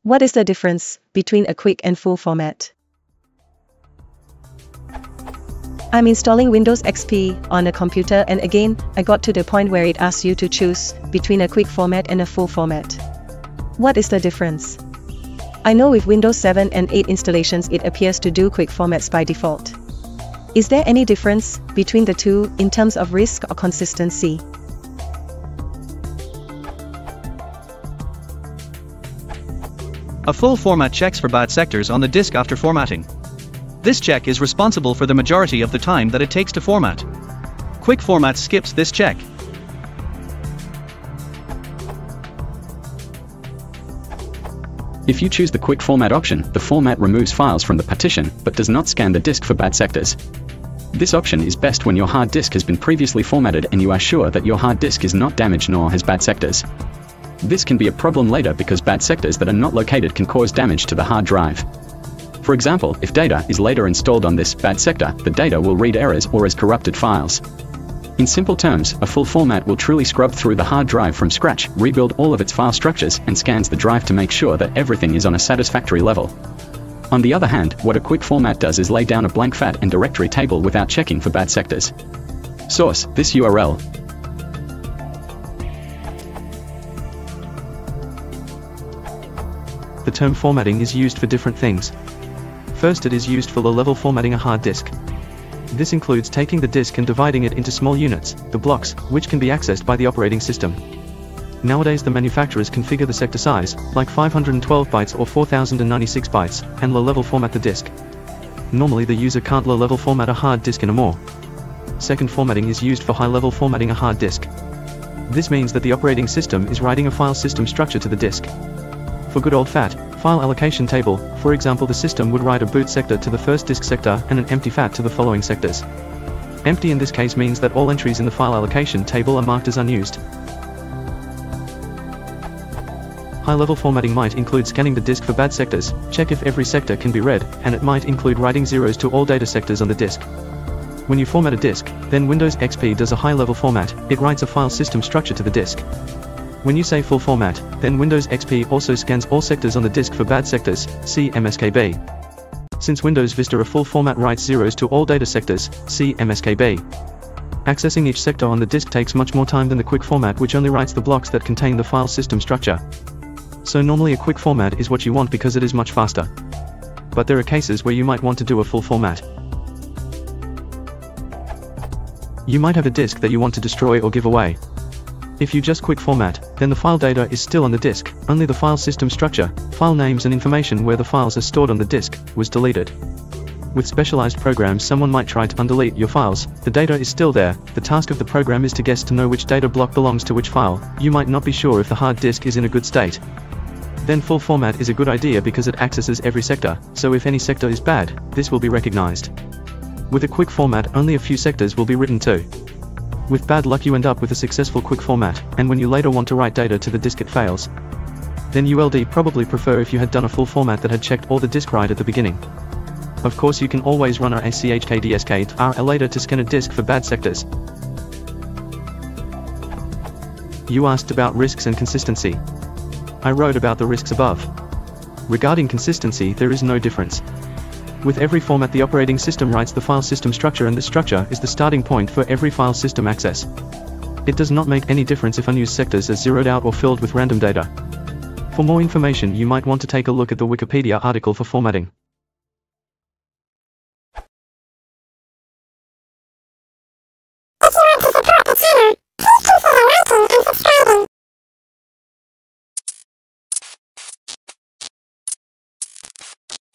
What is the difference between a quick and full format? I'm installing Windows XP on a computer, and again, I got to the point where it asks you to choose between a quick format and a full format. What is the difference? I know with Windows 7 and 8 installations it appears to do quick formats by default. Is there any difference between the two in terms of risk or consistency? A full format checks for bad sectors on the disk after formatting. This check is responsible for the majority of the time that it takes to format. Quick format skips this check. If you choose the quick format option, the format removes files from the partition, but does not scan the disk for bad sectors. This option is best when your hard disk has been previously formatted and you are sure that your hard disk is not damaged nor has bad sectors. This can be a problem later because bad sectors that are not located can cause damage to the hard drive. For example, if data is later installed on this bad sector, the data will read errors or as corrupted files. In simple terms, a full format will truly scrub through the hard drive from scratch, rebuild all of its file structures, and scans the drive to make sure that everything is on a satisfactory level. On the other hand, what a quick format does is lay down a blank FAT and directory table without checking for bad sectors. Source: this URL. The term formatting is used for different things. First, it is used for low-level formatting a hard disk. This includes taking the disk and dividing it into small units, the blocks, which can be accessed by the operating system. Nowadays the manufacturers configure the sector size, like 512 bytes or 4096 bytes, and low-level format the disk. Normally the user can't low-level format a hard disk anymore. Second, formatting is used for high-level formatting a hard disk. This means that the operating system is writing a file system structure to the disk. For good old FAT, file allocation table, for example, the system would write a boot sector to the first disk sector and an empty FAT to the following sectors. Empty in this case means that all entries in the file allocation table are marked as unused. High-level formatting might include scanning the disk for bad sectors, check if every sector can be read, and it might include writing zeros to all data sectors on the disk. When you format a disk, then Windows XP does a high-level format, it writes a file system structure to the disk. When you say full format, then Windows XP also scans all sectors on the disk for bad sectors, see MSKB. Since Windows Vista a full format writes zeros to all data sectors, see MSKB. Accessing each sector on the disk takes much more time than the quick format, which only writes the blocks that contain the file system structure. So normally a quick format is what you want because it is much faster. But there are cases where you might want to do a full format. You might have a disk that you want to destroy or give away. If you just quick format, then the file data is still on the disk, only the file system structure, file names and information where the files are stored on the disk, was deleted. With specialized programs someone might try to undelete your files, the data is still there, the task of the program is to guess to know which data block belongs to which file, you might not be sure if the hard disk is in a good state. Then full format is a good idea because it accesses every sector, so if any sector is bad, this will be recognized. With a quick format only a few sectors will be written to. With bad luck you end up with a successful quick format, and when you later want to write data to the disk it fails. Then you'd probably prefer if you had done a full format that had checked all the disk right at the beginning. Of course you can always run a chkdsk later to scan a disk for bad sectors. You asked about risks and consistency. I wrote about the risks above. Regarding consistency, there is no difference. With every format the operating system writes the file system structure, and the structure is the starting point for every file system access. It does not make any difference if unused sectors are zeroed out or filled with random data. For more information you might want to take a look at the Wikipedia article for formatting.